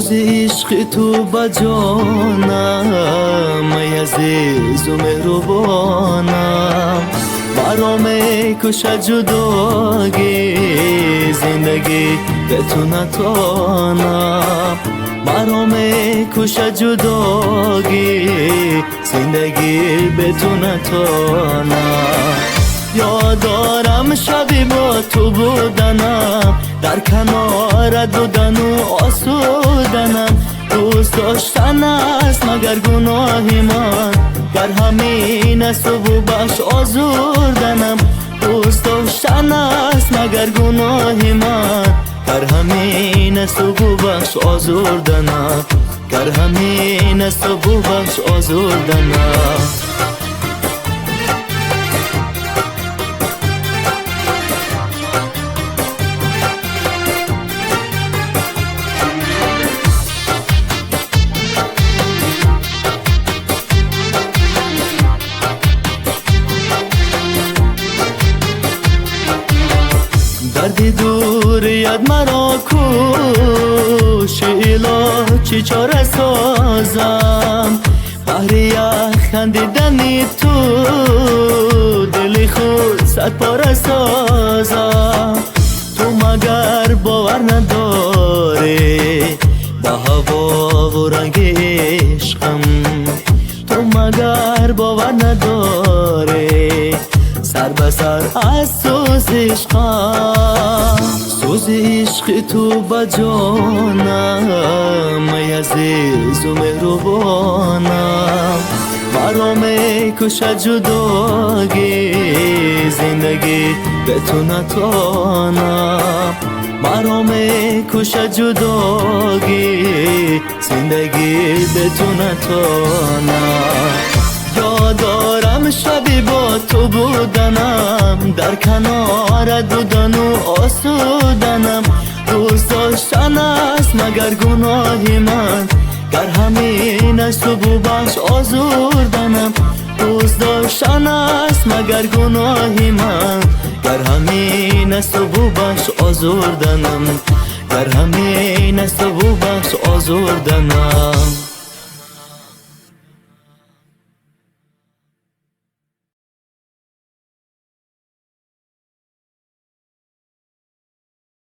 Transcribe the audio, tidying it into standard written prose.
سوز عشق تو با جانم ای عزیز و مهربانم مرا میکشد جداگی زندگی به تو نتوانم مرا میکشد جداگی زندگی به تو نتوانم یاد دارم شبی با تو بودنم در کنارت بودن و آسودنم دوست داشتن است مگر گناهی من گر همین است و بخش آزردنم دوست داشتن است مگر گناهی من گر همین است و بخش آزردنم گر همین است و بخش آزردنم دردی دوریت مرا کش اله چی چاره سازم بهر خندیدنی تو دلی خود صد پاره سازم تو مگر باور نداری با هوا و رنگ عشقم تو مگر باور نداری سر به سر از سوز عشقم سوز عشق تو با جانم ای عزیز و مهربانم مرا میکشد جداگی زندگی به تو نتوانم مرا میکشد جداگی زندگی به تو نتوانم یاد دارم شبی با تو بودنم در کنارت بودن و آسودنم دوست داشتن است مگر گناهی من گر همین است و بخش آزردنم دوست داشتن است مگر گناهی من گر همین است و بخش آزردنم گر همین است و بخش آزردنم